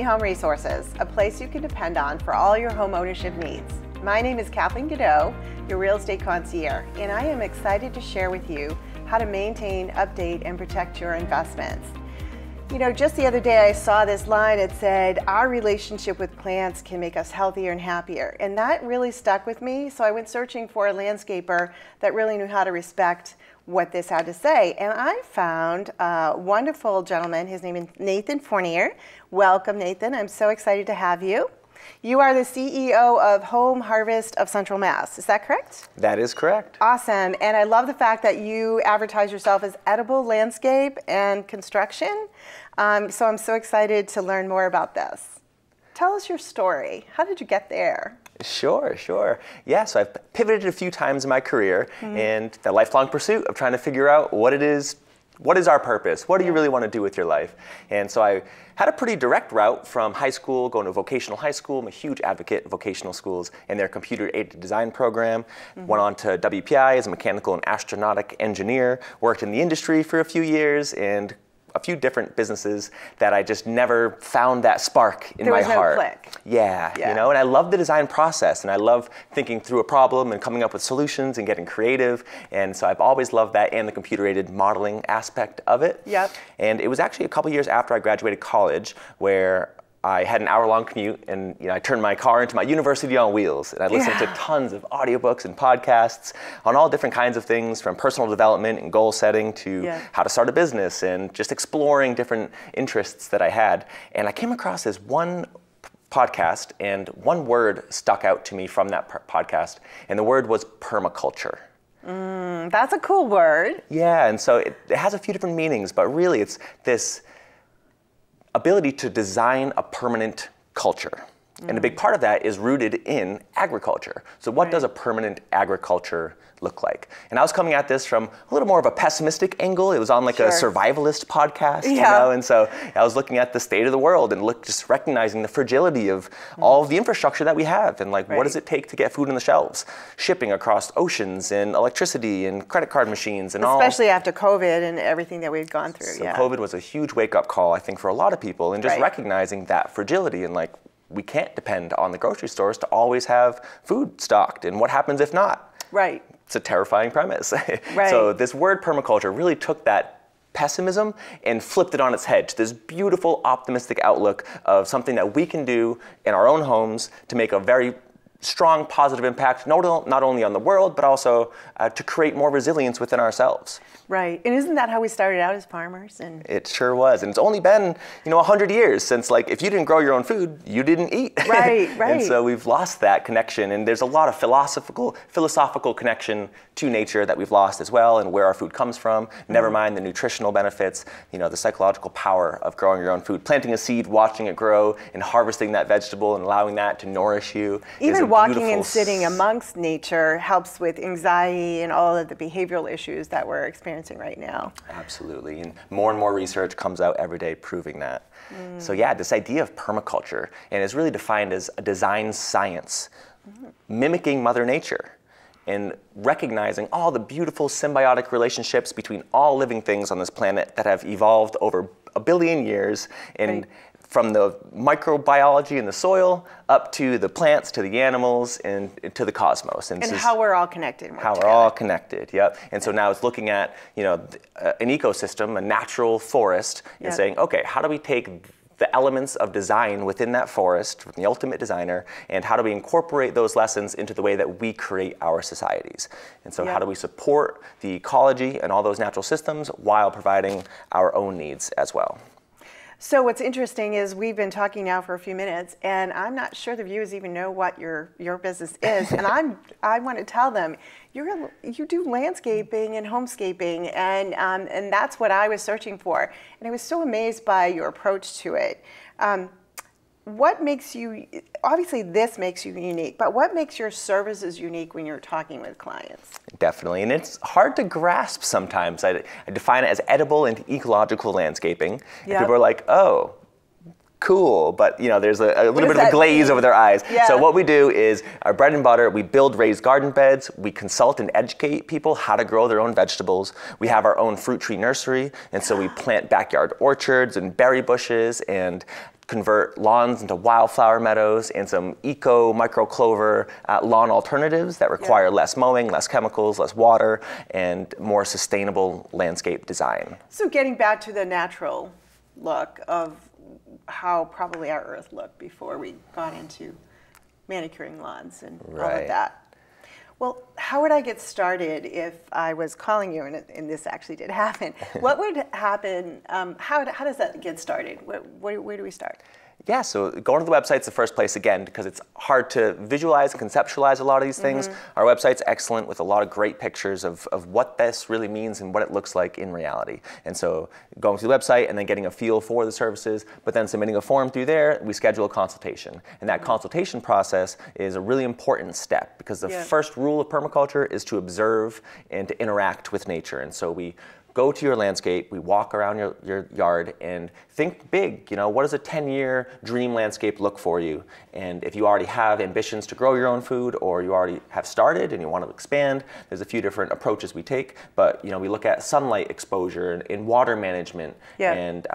Home Resources, a place you can depend on for all your home ownership needs. My name is Kathleen, your real estate concierge, and I am excited to share with you how to maintain, update, and protect your investments. You know, just the other day I saw this line. It said, our relationship with plants can make us healthier and happier. And that really stuck with me. So I went searching for a landscaper that really knew how to respect what this had to say. And I found a wonderful gentleman. His name is Nate Fournier. Welcome, Nathan. I'm so excited to have you. You are the CEO of HomeHarvest of Central Mass. Is that correct? That is correct. Awesome. And I love the fact that you advertise yourself as edible landscape and construction. So I'm so excited to learn more about this. Tell us your story. How did you get there? Sure. Yeah, so I've pivoted a few times in my career and the lifelong pursuit of trying to figure out what is our purpose? What do you really want to do with your life? And so I had a pretty direct route from high school, going to vocational high school. I'm a huge advocate of vocational schools and their computer-aided design program. Went on to WPI as a mechanical and astronautic engineer, worked in the industry for a few years and a few different businesses that I just never found that spark in my heart. There was no click. Yeah, you know, and I love the design process and I love thinking through a problem and coming up with solutions and getting creative. And so I've always loved that and the computer-aided modeling aspect of it. Yep. And it was actually a couple years after I graduated college where I had an hour-long commute and I turned my car into my university on wheels and I listened to tons of audiobooks and podcasts on all different kinds of things from personal development and goal setting to how to start a business and just exploring different interests that I had. And I came across this one podcast and one word stuck out to me from that podcast, and the word was permaculture. That's a cool word. Yeah, and so it has a few different meanings, but really it's this ability to design a permanent culture. And a big part of that is rooted in agriculture. So what does a permanent agriculture look like? And I was coming at this from a little more of a pessimistic angle. It was on like a survivalist podcast, you know? And so I was looking at the state of the world and just recognizing the fragility of all of the infrastructure that we have and like what does it take to get food on the shelves? Shipping across oceans and electricity and credit card machines and Especially after COVID and everything that we've gone through. So COVID was a huge wake-up call, I think, for a lot of people and just recognizing that fragility and like, we can't depend on the grocery stores to always have food stocked. And what happens if not? Right. It's a terrifying premise. So this word permaculture really took that pessimism and flipped it on its head to this beautiful, optimistic outlook of something that we can do in our own homes to make a very strong, positive impact, not only on the world, but also to create more resilience within ourselves. Right, and isn't that how we started out as farmers? And it sure was, and it's only been 100 years since, like, if you didn't grow your own food, you didn't eat. Right. And so we've lost that connection, and there's a lot of philosophical connection to nature that we've lost as well, and where our food comes from. Never mind the nutritional benefits, the psychological power of growing your own food, planting a seed, watching it grow, and harvesting that vegetable and allowing that to nourish you. Even walking and sitting amongst nature helps with anxiety and all of the behavioral issues that we're experiencing right now. Absolutely, and more research comes out every day proving that. So yeah, this idea of permaculture, and it's really defined as a design science, mimicking Mother Nature and recognizing all the beautiful symbiotic relationships between all living things on this planet that have evolved over a billion years, and from the microbiology in the soil up to the plants, to the animals, and to the cosmos. And how we're all connected. We're all connected, yep. And so now it's looking at, an ecosystem, a natural forest, and saying, okay, how do we take the elements of design within that forest, from the ultimate designer, and how do we incorporate those lessons into the way that we create our societies? And so how do we support the ecology and all those natural systems while providing our own needs as well? So what's interesting is we've been talking now for a few minutes, and I'm not sure the viewers even know what your business is. And I want to tell them you do landscaping and homescaping, and that's what I was searching for. And I was so amazed by your approach to it. What makes you, obviously this makes you unique, but what makes your services unique when you're talking with clients? Definitely, and it's hard to grasp sometimes. I define it as edible and ecological landscaping. And people are like, oh, cool, but there's a little bit of a glaze over their eyes. So what we do is our bread and butter, we build raised garden beds, we consult and educate people how to grow their own vegetables. We have our own fruit tree nursery, and so we plant backyard orchards and berry bushes and convert lawns into wildflower meadows and some eco microclover lawn alternatives that require less mowing, less chemicals, less water, and more sustainable landscape design. So getting back to the natural look of how probably our earth looked before we got into manicuring lawns and all of that. Well, how would I get started if I was calling you, and this actually did happen? What would happen? How does that get started? Where do we start? Yeah, so going to the website's the first place, again, because it's hard to visualize and conceptualize a lot of these things. Our website's excellent with a lot of great pictures of what this really means and what it looks like in reality. And so going to the website and then getting a feel for the services, but then submitting a form through there, we schedule a consultation. And that consultation process is a really important step because the first rule of permaculture is to observe and to interact with nature. And so we go to your landscape, we walk around your yard and think big. You know, what does a 10-year dream landscape look for you? And if you already have ambitions to grow your own food, or you already have started and you want to expand, there's a few different approaches we take. But you know, we look at sunlight exposure and water management, and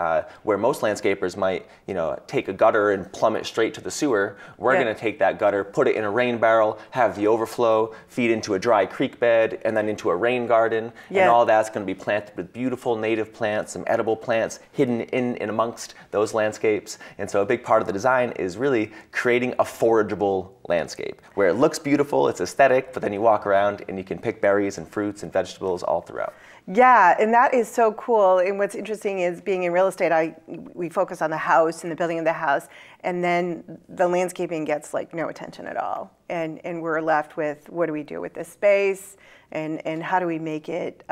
where most landscapers might, you know, take a gutter and plumb it straight to the sewer, we're going to take that gutter, put it in a rain barrel, have the overflow, feed into a dry creek bed, and then into a rain garden, and all that's going to be planted with beautiful native plants, some edible plants hidden in and amongst those landscapes. And so a big part of the design is really creating a forageable landscape where it looks beautiful, it's aesthetic, but then you walk around and you can pick berries and fruits and vegetables all throughout. Yeah, and that is so cool. And what's interesting is being in real estate, we focus on the house and the building of the house, and then the landscaping gets like no attention at all. And we're left with, what do we do with this space, and how do we make it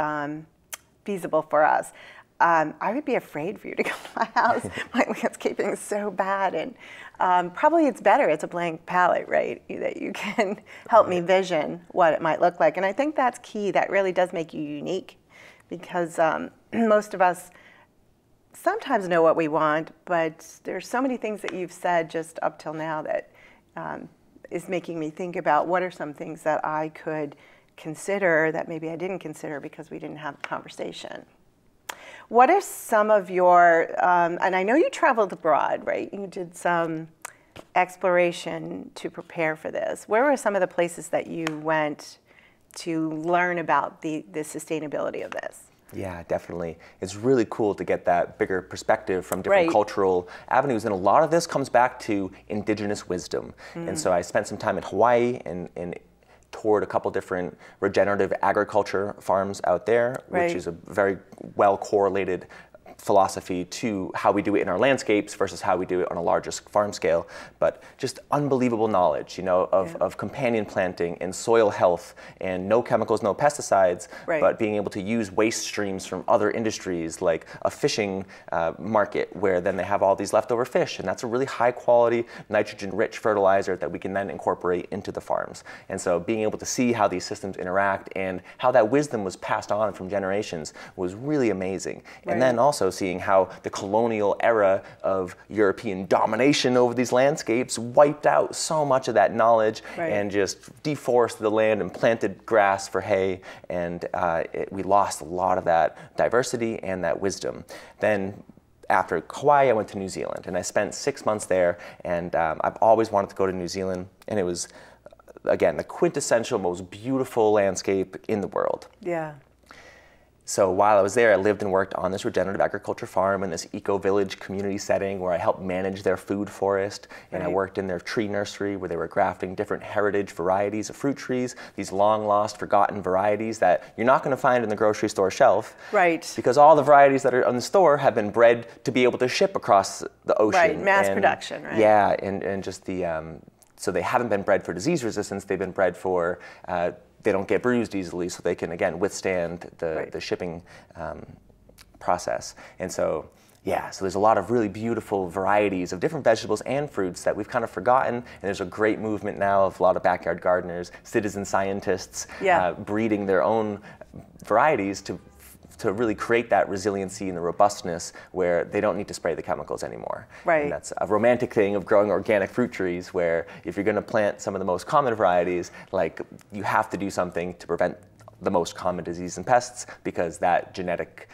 feasible for us? I would be afraid for you to come to my house. My landscaping is so bad, and probably it's better. It's a blank palette, right? That you can help me vision what it might look like. And I think that's key. That really does make you unique, because most of us sometimes know what we want, but there's so many things that you've said just up till now that is making me think about what are some things that I could consider that maybe I didn't consider because we didn't have the conversation. What are some of your, and I know you traveled abroad, right? You did some exploration to prepare for this. Where were some of the places that you went to learn about the sustainability of this? Yeah, definitely. It's really cool to get that bigger perspective from different cultural avenues. And a lot of this comes back to indigenous wisdom. And so I spent some time in Hawaii and toured a couple different regenerative agriculture farms out there, which is a very well correlated philosophy to how we do it in our landscapes versus how we do it on a larger farm scale. But just unbelievable knowledge, you know, of companion planting and soil health and no chemicals, no pesticides, but being able to use waste streams from other industries like a fishing market where then they have all these leftover fish, and that's a really high quality nitrogen rich fertilizer that we can then incorporate into the farms. And so being able to see how these systems interact and how that wisdom was passed on from generations was really amazing. And then also seeing how the colonial era of European domination over these landscapes wiped out so much of that knowledge and just deforested the land and planted grass for hay, and we lost a lot of that diversity and that wisdom. Then after Hawaii, I went to New Zealand, and I spent 6 months there, and I've always wanted to go to New Zealand, and it was, again, the quintessential, most beautiful landscape in the world. Yeah. So while I was there, I lived and worked on this regenerative agriculture farm in this eco-village community setting where I helped manage their food forest, and I worked in their tree nursery where they were grafting different heritage varieties of fruit trees, these long-lost, forgotten varieties that you're not going to find in the grocery store shelf. Because all the varieties that are in the store have been bred to be able to ship across the ocean. Mass production, Yeah, and just the, so they haven't been bred for disease resistance, they've been bred for they don't get bruised easily, so they can, again, withstand the shipping process. And so, yeah, so there's a lot of really beautiful varieties of different vegetables and fruits that we've kind of forgotten, and there's a great movement now of a lot of backyard gardeners, citizen scientists, breeding their own varieties to really create that resiliency and the robustness where they don't need to spray the chemicals anymore. And that's a romantic thing of growing organic fruit trees, where if you're going to plant some of the most common varieties, like, you have to do something to prevent the most common disease and pests, because that genetic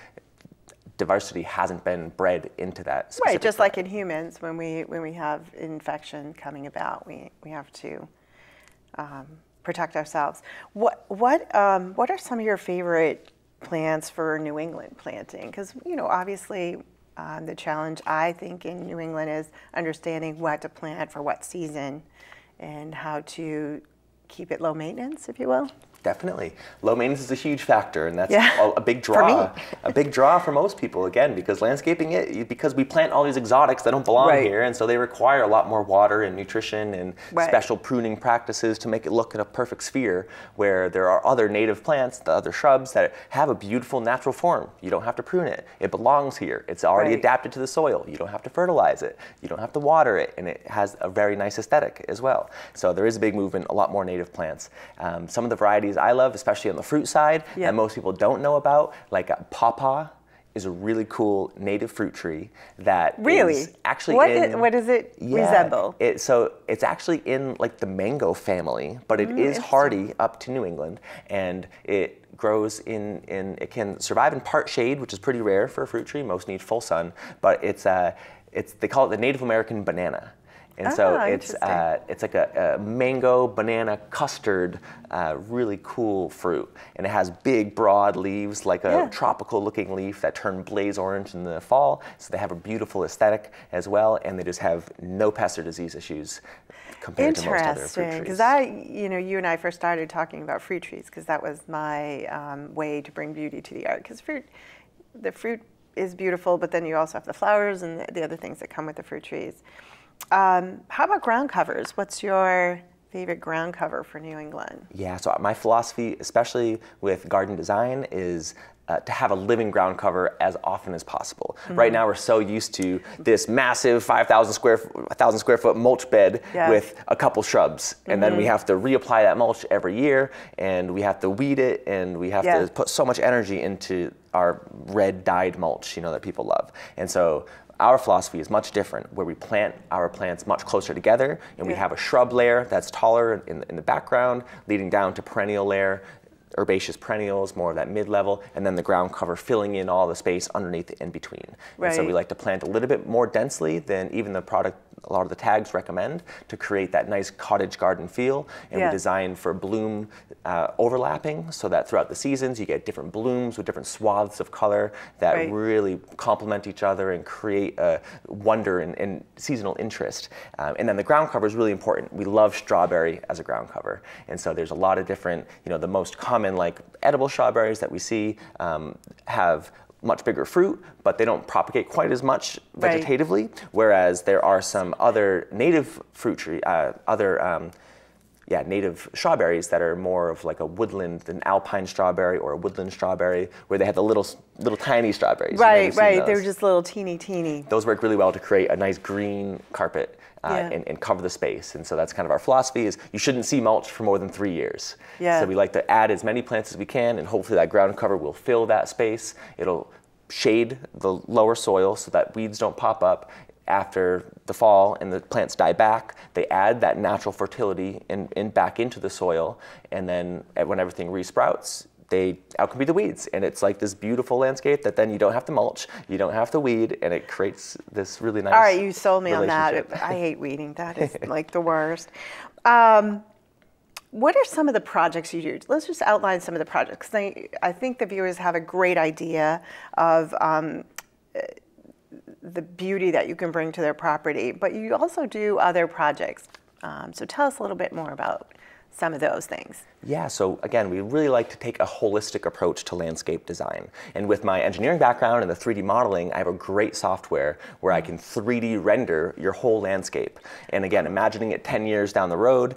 diversity hasn't been bred into that specific Right, just plant. like in humans, when we have infection coming about, we have to protect ourselves. What are some of your favorite plants for New England planting? Because obviously the challenge I think in New England is understanding what to plant for what season and how to keep it low maintenance, if you will. Definitely. Low maintenance is a huge factor, and that's Yeah. a big draw. For me. A big draw for most people, again, because landscaping, because we plant all these exotics that don't belong Right. here, and so they require a lot more water and nutrition and Right. special pruning practices to make it look in a perfect sphere, where there are other native plants, the other shrubs that have a beautiful natural form. You don't have to prune it. It belongs here. It's already Right. adapted to the soil. You don't have to fertilize it. You don't have to water it, and it has a very nice aesthetic as well. So there is a big movement, a lot more native plants. Some of the varieties I love, especially on the fruit side, Yeah. that most people don't know about, like pawpaw is a really cool native fruit tree that Really? is actually What does it resemble? So it's actually in like the mango family, but it is hardy up to New England, and it grows it can survive in part shade, which is pretty rare for a fruit tree. Most need full sun, but they call it the Native American banana. And so it's like a mango banana custard, really cool fruit, and it has big broad leaves like a tropical looking leaf that turn blaze orange in the fall. So they have a beautiful aesthetic as well, and they just have no pest or disease issues compared to most other fruit Interesting, trees. because you and I first started talking about fruit trees because that was my way to bring beauty to the yard. Because the fruit is beautiful, but then you also have the flowers and the other things that come with the fruit trees. How about ground covers? What's your favorite ground cover for New England? Yeah, so my philosophy, especially with garden design, is to have a living ground cover as often as possible. Mm-hmm. Right now we're so used to this massive 1,000 square foot mulch bed with a couple shrubs, and then we have to reapply that mulch every year, and we have to weed it, and we have to put so much energy into our red dyed mulch, that people love. And so our philosophy is much different, where we plant our plants much closer together, and we have a shrub layer that's taller in the background, leading down to perennial layer, herbaceous perennials, more of that mid-level, and then the ground cover filling in all the space underneath and between. Right. And so we like to plant a little bit more densely than even a lot of the tags recommend, to create that nice cottage garden feel. And we design for bloom overlapping, so that throughout the seasons you get different blooms with different swaths of color that really complement each other and create a wonder and seasonal interest. And then the ground cover is really important. We love strawberry as a ground cover. And so there's a lot of different, the most common like edible strawberries that we see have much bigger fruit, but they don't propagate quite as much vegetatively, whereas there are some other native fruit tree, native strawberries that are more of like a woodland, an alpine strawberry or a woodland strawberry, where they have the little tiny strawberries. Right. They're just little teeny. Those work really well to create a nice green carpet and cover the space. And so that's kind of our philosophy, is you shouldn't see mulch for more than 3 years. Yeah. So we like to add as many plants as we can, and hopefully that ground cover will fill that space. It'll shade the lower soil so that weeds don't pop up. After the fall and the plants die back, they add that natural fertility back into the soil, and then when everything resprouts, they outcompete the weeds, and it's like this beautiful landscape that then you don't have to mulch, you don't have to weed, and it creates this really nice. All right, you sold me on that. I hate weeding. That is like the worst. What are some of the projects you do? Let's just outline some of the projects. I think the viewers have a great idea of the beauty that you can bring to their property, but you also do other projects. So tell us a little bit more about some of those things. Yeah, so again, we really like to take a holistic approach to landscape design. And with my engineering background and the 3D modeling, I have a great software where I can 3D render your whole landscape. And again, imagining it 10 years down the road,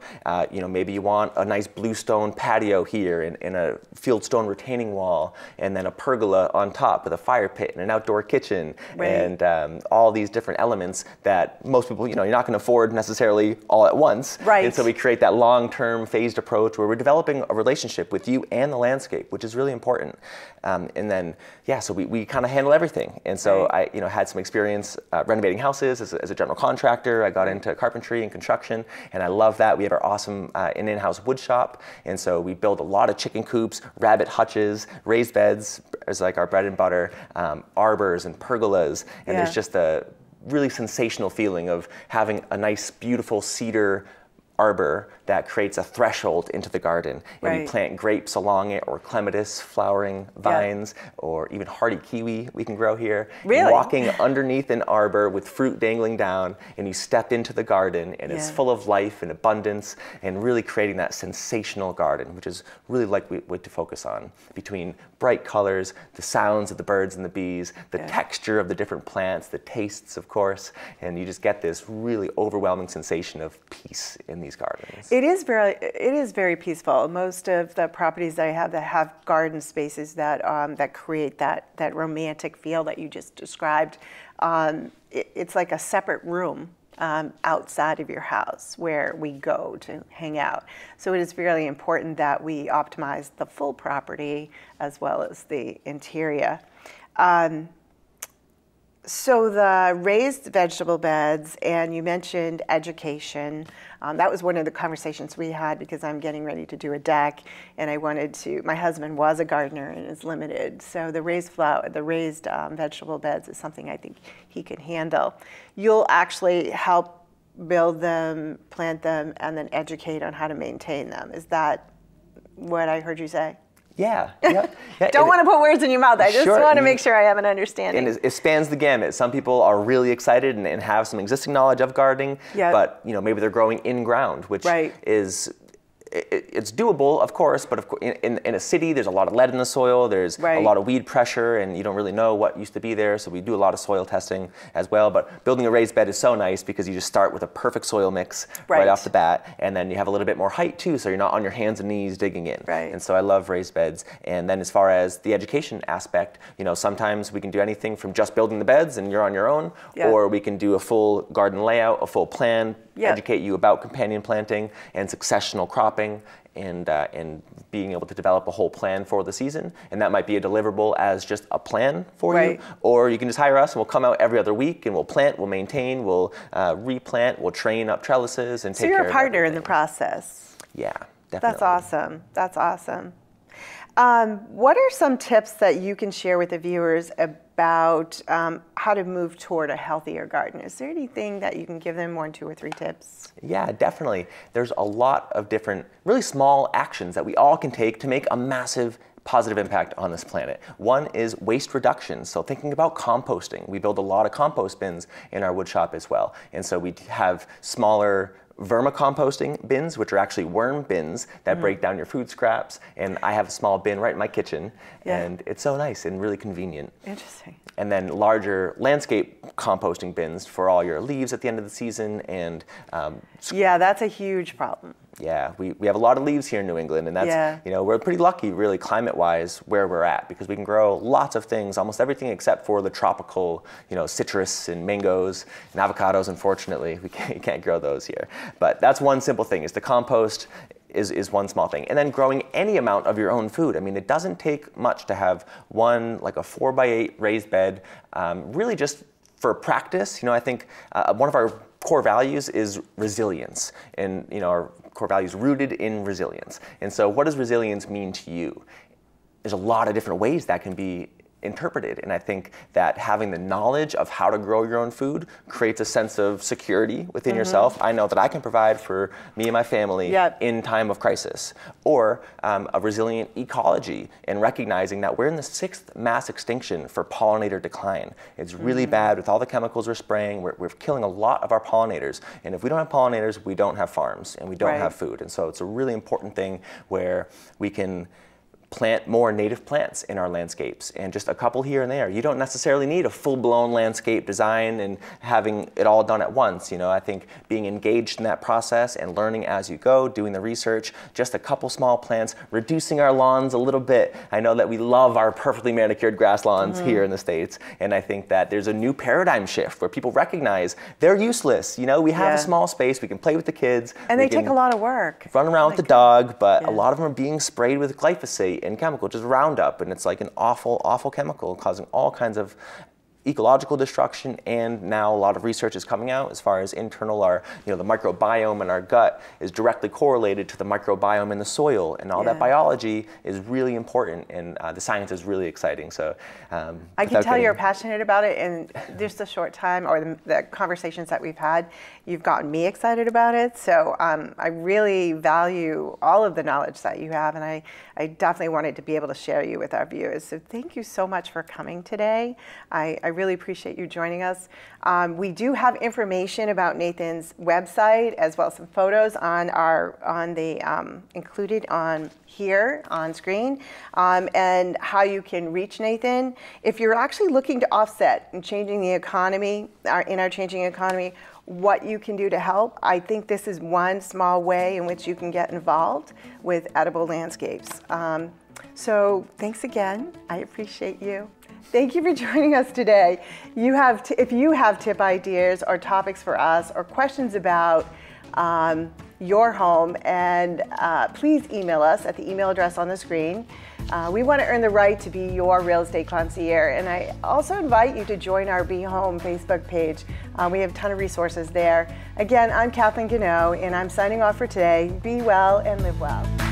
maybe you want a nice bluestone patio here and a fieldstone retaining wall, and then a pergola on top with a fire pit and an outdoor kitchen, and all these different elements that most people, you're not going to afford necessarily all at once. Right. And so we create that long-term phased approach where we're developing a relationship with you and the landscape, which is really important. And then, yeah, so we kind of handle everything. And so I had some experience renovating houses as a general contractor. I got into carpentry and construction, and I love that. We have our awesome in-house wood shop, and so we build a lot of chicken coops, rabbit hutches, raised beds is like our bread and butter, arbors and pergolas, and there's just a really sensational feeling of having a nice, beautiful cedar arbor that creates a threshold into the garden. And we plant grapes along it, or clematis flowering vines, or even hardy kiwi we can grow here. Really? And walking underneath an arbor with fruit dangling down, and you step into the garden, and it's full of life and abundance, and really creating that sensational garden, which is really like we like to focus on, between bright colors, the sounds of the birds and the bees, the texture of the different plants, the tastes, of course, and you just get this really overwhelming sensation of peace in these gardens. It is very peaceful. Most of the properties I have that have garden spaces that that create that romantic feel that you just described, it's like a separate room outside of your house where we go to hang out. So it is really important that we optimize the full property as well as the interior. So the raised vegetable beds, and you mentioned education. That was one of the conversations we had because I'm getting ready to do a deck, and I wanted to. My husband was a gardener and is limited, so the raised vegetable beds is something I think he can handle. You'll actually help build them, plant them, and then educate on how to maintain them. Is that what I heard you say? Yeah. Don't want to put words in your mouth. I just want to make sure I have an understanding. And it spans the gamut. Some people are really excited and have some existing knowledge of gardening, but maybe they're growing in ground, which is it's doable, of course, but in a city, there's a lot of lead in the soil, there's a lot of weed pressure, and you don't really know what used to be there, so we do a lot of soil testing as well. But building a raised bed is so nice because you just start with a perfect soil mix right off the bat, and then you have a little bit more height too, so you're not on your hands and knees digging in. And so I love raised beds. And then as far as the education aspect, sometimes we can do anything from just building the beds and you're on your own, or we can do a full garden layout, a full plan, educate you about companion planting and successional cropping, and being able to develop a whole plan for the season. And that might be a deliverable as just a plan for you, or you can just hire us and we'll come out every other week and we'll plant, we'll maintain, we'll replant, we'll train up trellises and take care of everything. So you're a partner in the process. Yeah, definitely. That's awesome. That's awesome. What are some tips that you can share with the viewers about how to move toward a healthier garden? Is there anything that you can give them, more than 2 or 3 tips? Yeah, definitely. There's a lot of different, really small actions that we all can take to make a massive positive impact on this planet. One is waste reduction. So thinking about composting. We build a lot of compost bins in our wood shop as well. And so we have smaller vermicomposting bins, which are actually worm bins that break down your food scraps. And I have a small bin right in my kitchen, and it's so nice and really convenient. Interesting. And then larger landscape composting bins for all your leaves at the end of the season. And yeah, that's a huge problem. Yeah, we have a lot of leaves here in New England, and that's, we're pretty lucky really climate-wise where we're at, because we can grow lots of things, almost everything except for the tropical, citrus and mangoes and avocados. Unfortunately, we can't grow those here. But that's one simple thing, is the compost is one small thing. And then growing any amount of your own food. I mean, it doesn't take much to have one, like a 4x8 raised bed, really just for practice. I think one of our core values is resilience, and our core values rooted in resilience. And so what does resilience mean to you? There's a lot of different ways that can be interpreted, and I think that having the knowledge of how to grow your own food creates a sense of security within yourself. I know that I can provide for me and my family in time of crisis. Or a resilient ecology, and recognizing that we're in the 6th mass extinction for pollinator decline. It's really bad with all the chemicals we're spraying. We're killing a lot of our pollinators, and if we don't have pollinators, we don't have farms and we don't have food. And so it's a really important thing where we can plant more native plants in our landscapes, and just a couple here and there. You don't necessarily need a full-blown landscape design and having it all done at once. You know, I think being engaged in that process and learning as you go, doing the research, just a couple small plants, reducing our lawns a little bit. I know that we love our perfectly manicured grass lawns here in the States, and I think that there's a new paradigm shift where people recognize they're useless. You know, we have a small space, we can play with the kids. And they take a lot of work. Run around with the dog, but a lot of them are being sprayed with glyphosate and chemical, just Roundup, and it's like an awful, awful chemical causing all kinds of ecological destruction. And now a lot of research is coming out as far as internal, the microbiome in our gut is directly correlated to the microbiome in the soil, and all that biology is really important, and the science is really exciting. So I can tell you're passionate about it, and just a short time, or the conversations that we've had, you've gotten me excited about it. So I really value all of the knowledge that you have, and I definitely wanted to be able to share you with our viewers. So thank you so much for coming today. I really appreciate you joining us. We do have information about Nathan's website, as well as some photos included on here on screen, and how you can reach Nathan. If you're actually looking to offset and changing the economy, in our changing economy, what you can do to help, I think this is one small way in which you can get involved with edible landscapes. So thanks again. I appreciate you. Thank you for joining us today. If you have tip ideas or topics for us, or questions about your home, and please email us at the email address on the screen. We want to earn the right to be your real estate concierge, and I also invite you to join our Be Home Facebook page. We have a ton of resources there. Again, I'm Kathleen Gano, and I'm signing off for today. Be well and live well.